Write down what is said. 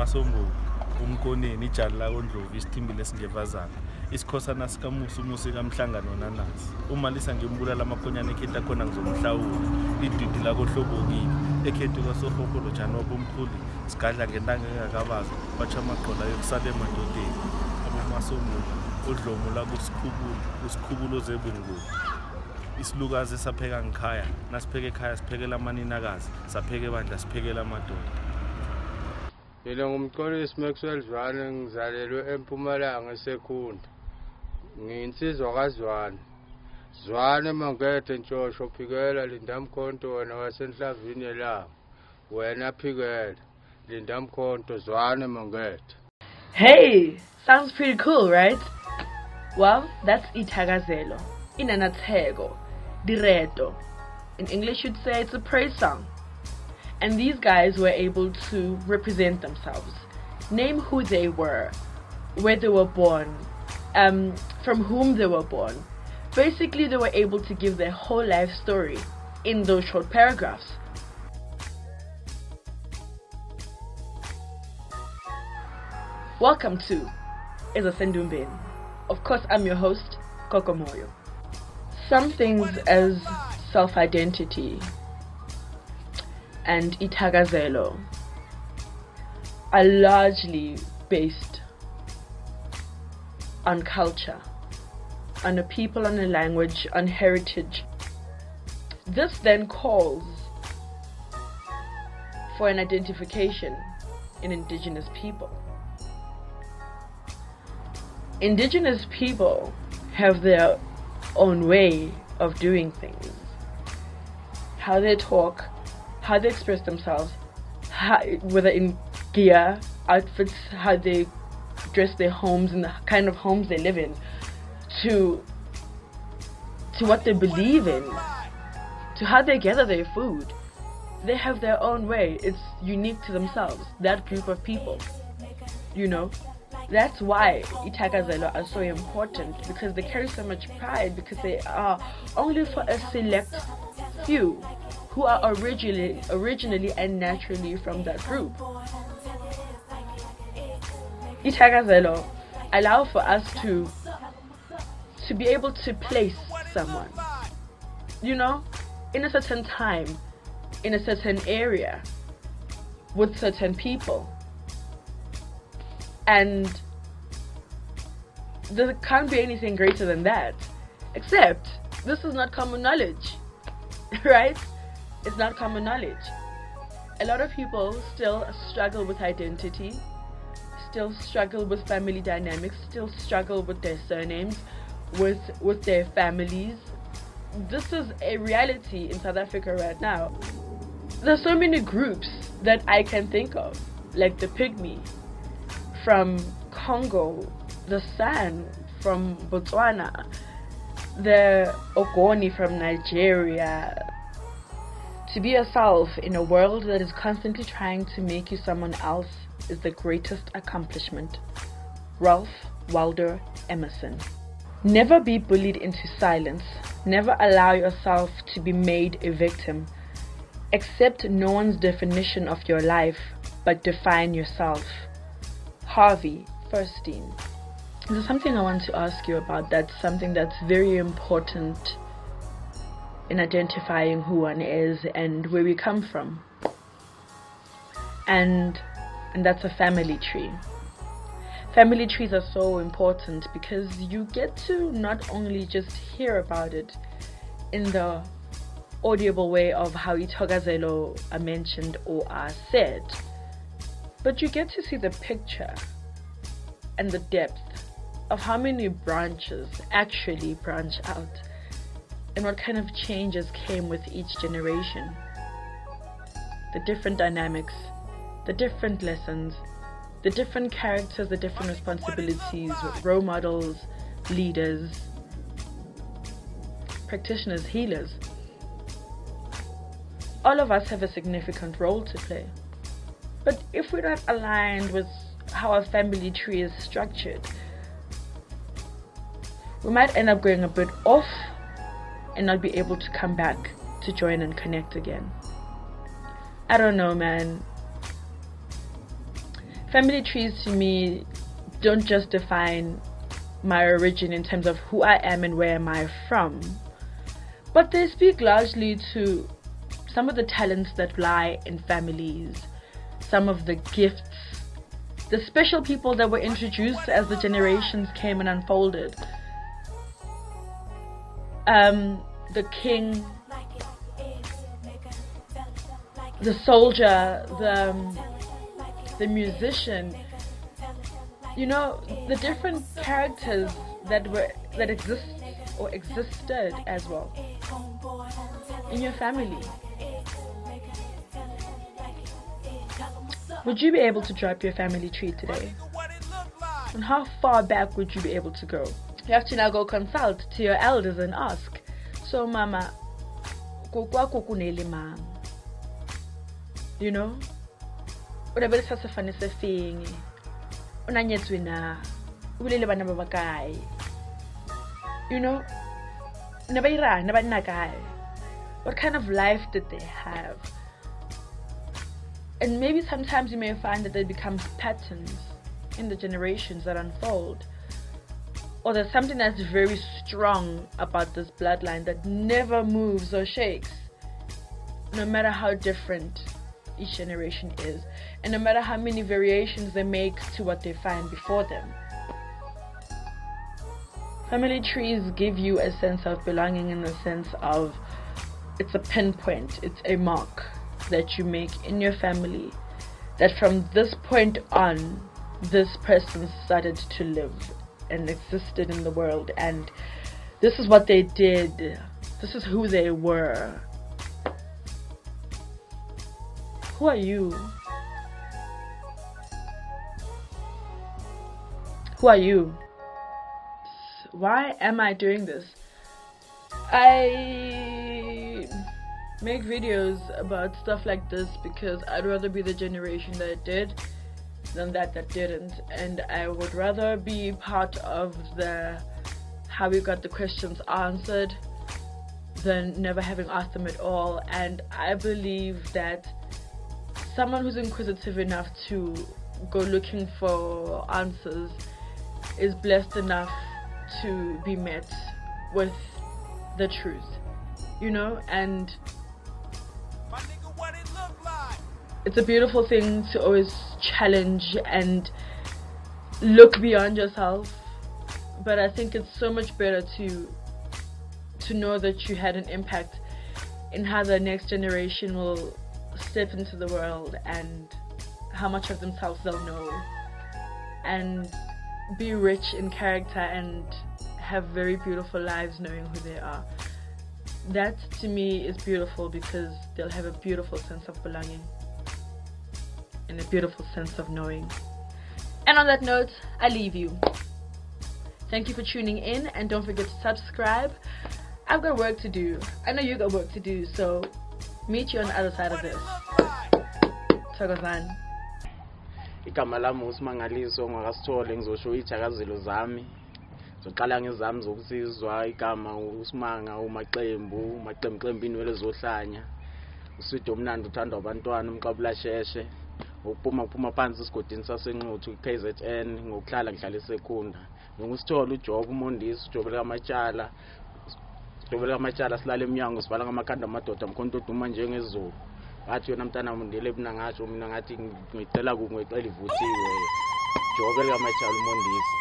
umasombo umkoneni ijali la kondlovu isithimbi lesingevazana isikhosana sikamusa umusi kamhlangano nanasi uma lisa ngimbulala amakhonyana ekhetha khona ngizomhlawula ididi la kohlobokile ekhethe kwasohloholo jani wabomkhulu sigadla ngentanga engakabazi batsha amaqola yokusala emadodeni abomasombo udlomo la kusikhubulo zebungu isilukazi sapheka ngikhaya nasipheke ekhaya siphekela amaninakazi sapheke bandla siphekela amadoda. Mina ngumxolisi Maxwell Zwane ngizalelwe eMpumalanga eSekhunda. Ngiyinsizwa kaZwane. Zwane Mangethe Ntshosho phikela Lindamkhonto wena wasenhlavini yelanga. Wena phikela Lindamkhonto Zwane Mangethe. Hey, sounds pretty cool, right? Well, that's Ithakazelo, Inanathego, Direto. In English you'd say it's a praise song. And these guys were able to represent themselves, name who they were, where they were born, from whom they were born. Basically, they were able to give their whole life story in those short paragraphs. Welcome to Ithakazelo. Of course, I'm your host, Kokomoyo. Some things as self-identity and Ithakazelo are largely based on culture, on a people, on a language, on heritage. This then calls for an identification in indigenous people. Indigenous people have their own way of doing things, how they talk, how they express themselves, whether in gear, outfits, how they dress their homes and the kind of homes they live in, to what they believe in, to how they gather their food. They have their own way. It's unique to themselves, that group of people, you know. That's why Ithakazelo are so important, because they carry so much pride, because they are only for a select few who are originally and naturally from that group. Ithakazelo allow for us to be able to place someone, you know, in a certain time, in a certain area, with certain people. And there can't be anything greater than that, except this is not common knowledge, right? It's not common knowledge. A lot of people still struggle with identity, still struggle with family dynamics, still struggle with their surnames, with their families. This is a reality in South Africa right now. There's so many groups that I can think of, like the Pygmy from Congo, the San from Botswana, the Ogoni from Nigeria. To be yourself in a world that is constantly trying to make you someone else is the greatest accomplishment. Ralph Waldo Emerson. Never be bullied into silence. Never allow yourself to be made a victim. Accept no one's definition of your life, but define yourself. Harvey Fierstein. There's something I want to ask you about. That's something that's very important in identifying who one is and where we come from. And that's a family tree. Family trees are so important because you get to not only just hear about it in the audible way of how Ithakazelo are mentioned or are said, but you get to see the picture and the depth of how many branches actually branch out and what kind of changes came with each generation. The different dynamics, the different lessons, the different characters, the different responsibilities, role models, leaders, practitioners, healers. All of us have a significant role to play. But if we're not aligned with how our family tree is structured, we might end up going a bit off and not be able to come back to join and connect again. I don't know, man. family trees to me don't just define my origin in terms of who I am and where am I from, but they speak largely to some of the talents that lie in families, some of the gifts, the special people that were introduced as the generations came and unfolded. The king, the soldier, the musician, you know, the different characters that exist or existed as well in your family. Would you be able to drop your family tree today? And how far back would you be able to go? You have to now go consult to your elders and ask, so mama, you know, whatever it has to find is a thing. You know, what kind of life did they have? And maybe sometimes you may find that there becomes patterns in the generations that unfold, or there's something that's very strong about this bloodline that never moves or shakes, no matter how different each generation is, and no matter how many variations they make to what they find before them. Family trees give you a sense of belonging, in the sense of it's a pinpoint, it's a mark that you make in your family, that from this point on, this person started to live and existed in the world, and this is what they did, this is who they were. Who are you? Who are you? Why am I doing this? I make videos about stuff like this because I'd rather be the generation that did than that didn't, and I would rather be part of the how we got the questions answered than never having asked them at all. And I believe that someone who's inquisitive enough to go looking for answers is blessed enough to be met with the truth, you know. And it's a beautiful thing to always challenge and look beyond yourself, but I think it's so much better to know that you had an impact in how the next generation will step into the world and how much of themselves they'll know, and be rich in character and have very beautiful lives knowing who they are. That to me is beautiful, because they'll have a beautiful sense of belonging and a beautiful sense of knowing. And on that note, I leave you. Thank you for tuning in, and don't forget to subscribe. I've got work to do. I know you got work to do, so meet you on the other side of this. Thokozani. Igama lami uSimangaliso, ngakasithole ngizosho ithakazelo zami. Zoqala ngezami zokusizwa. Igama uSimanga, umaqembu inwele zohlanya. Uswidi omnandi uthandwa abantwana, umqabula sheshe. Ukuphuma phansi esigodini sasenquthu KZN, ngokuhlala ngihlala eSekunda. Ngusithole uJob uMondisi, ujobela amatshala silale eminyango sivala ngamakhanda amadoda mkhonto duma njengezulu. Wathi yona mntana mndile mina ngasho, mina ngathi ngicela ivuthiwe. Jobela amatshala uMondisi.